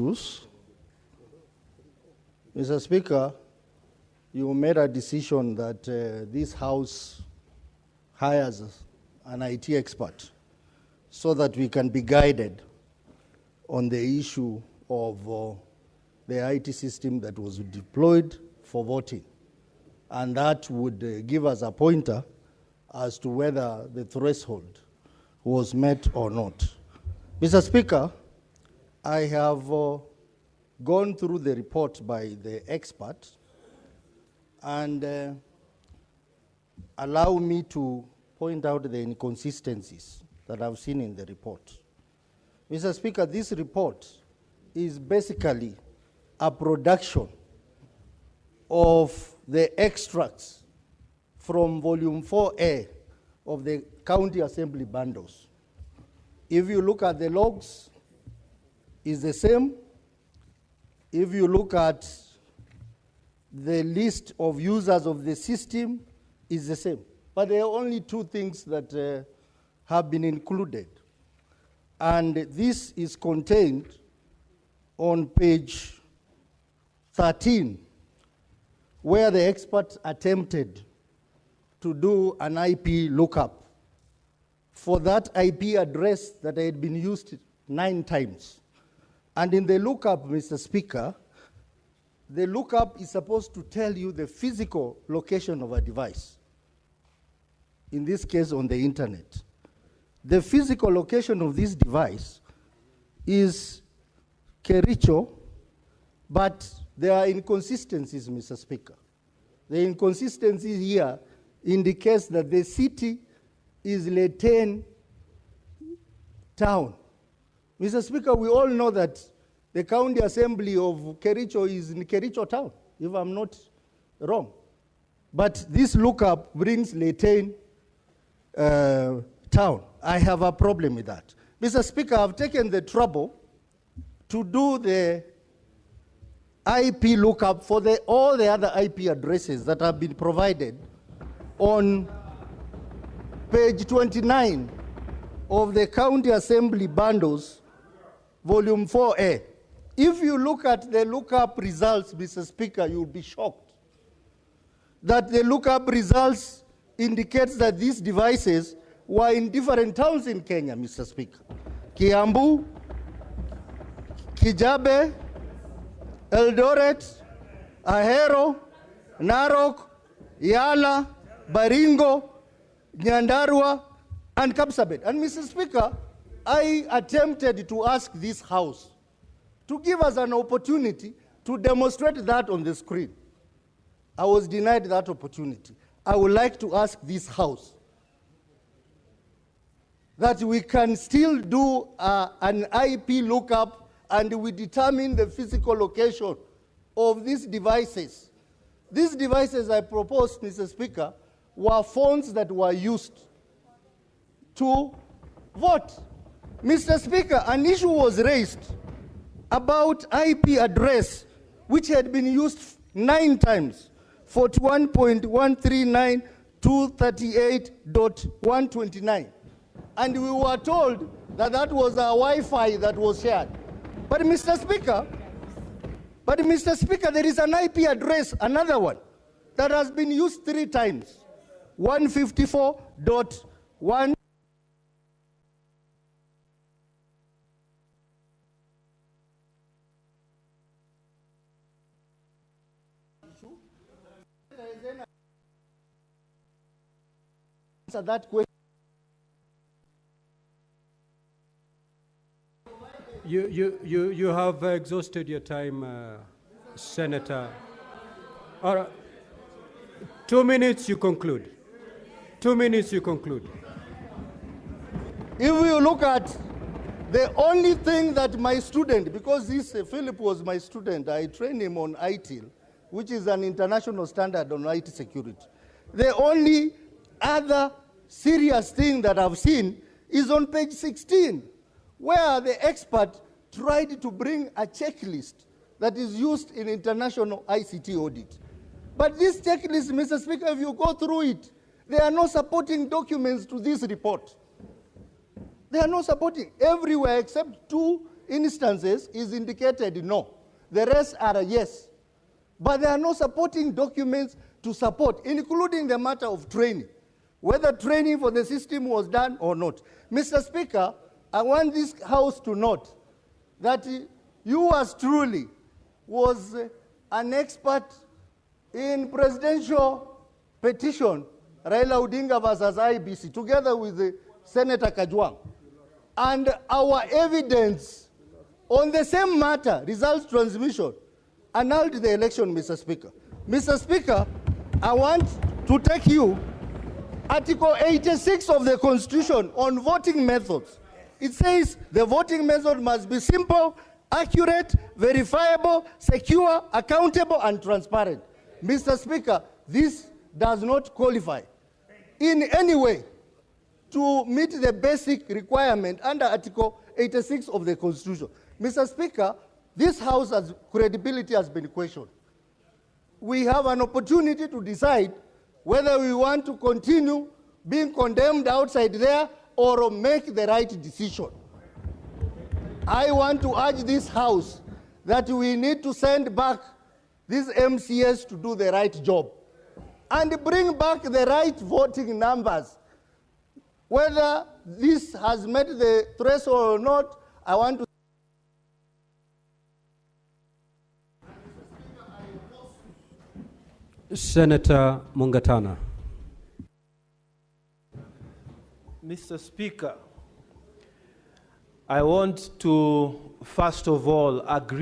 issues. Mr. Speaker, you made a decision that this House hires an IT expert so that we can be guided on the issue of the IT system that was deployed for voting. And that would give us a pointer as to whether the threshold was met or not. Mr. Speaker, I have gone through the report by the expert, and allow me to point out the inconsistencies that I've seen in the report. Mr. Speaker, this report is basically a production of the extracts from volume 4A of the county assembly bundles. If you look at the logs, it's the same. If you look at the list of users of the system, it's the same. But there are only two things that have been included. And this is contained on page 13, where the expert attempted to do an IP lookup for that IP address that had been used 9 times. And in the lookup, Mr. Speaker, the lookup is supposed to tell you the physical location of a device, in this case on the internet. The physical location of this device is Kericho, but there are inconsistencies, Mr. Speaker. The inconsistency here indicates that the city is Leten town. Mr. Speaker, we all know that the county assembly of Kericho is in Kericho town, if I'm not wrong. But this lookup brings Leten town. I have a problem with that. Mr. Speaker, I've taken the trouble to do the IP lookup for all the other IP addresses that have been provided on page 29 of the county assembly bundles, volume 4A. If you look at the lookup results, Mr. Speaker, you'll be shocked that the lookup results indicates that these devices were in different towns in Kenya, Mr. Speaker. Kiambu, Kijabe, Eldoret, Ahero, Narok, Yala, Baringo, Nyandarua, and Kapsabet. And Mr. Speaker, I attempted to ask this House to give us an opportunity to demonstrate that on the screen. I was denied that opportunity. I would like to ask this House that we can still do an IP lookup and we determine the physical location of these devices. These devices I proposed, Mr. Speaker, were phones that were used to vote. Mr. Speaker, an issue was raised about IP address which had been used 9 times, 41.139.238.129. And we were told that that was a Wi-Fi that was shared. But Mr. Speaker, there is an IP address, another one, that has been used 3 times. 154.1. Answer that question. You have exhausted your time, Senator. All right. 2 minutes, you conclude. 2 minutes, you conclude. If you look at the only thing that my student, because this Philip was my student, I trained him on ITIL, which is an international standard on IT security. The only other serious thing that I've seen is on page 16, where the expert tried to bring a checklist that is used in international ICT audit. But this checklist, Mr. Speaker, if you go through it, there are no supporting documents to this report. They are not supporting everywhere except 2 instances is indicated no. The rest are a yes. But there are no supporting documents to support, including the matter of training, whether training for the system was done or not. Mr. Speaker, I want this House to note that yours truly was an expert in presidential petition, Raila Odinga versus IBC, together with Senator Kajwang. And our evidence on the same matter, results transmission, annulled the election, Mr. Speaker. Mr. Speaker, I want to take you Article 86 of the Constitution on voting methods. It says the voting method must be simple, accurate, verifiable, secure, accountable, and transparent. Mr. Speaker, this does not qualify in any way to meet the basic requirement under Article 86 of the Constitution. Mr. Speaker, this House's credibility has been questioned. We have an opportunity to decide whether we want to continue being condemned outside there or make the right decision. I want to urge this House that we need to send back these MCS to do the right job and bring back the right voting numbers. Whether this has met the threshold or not, I want to. Senator Mungatana. Mr. Speaker, I want to first of all agree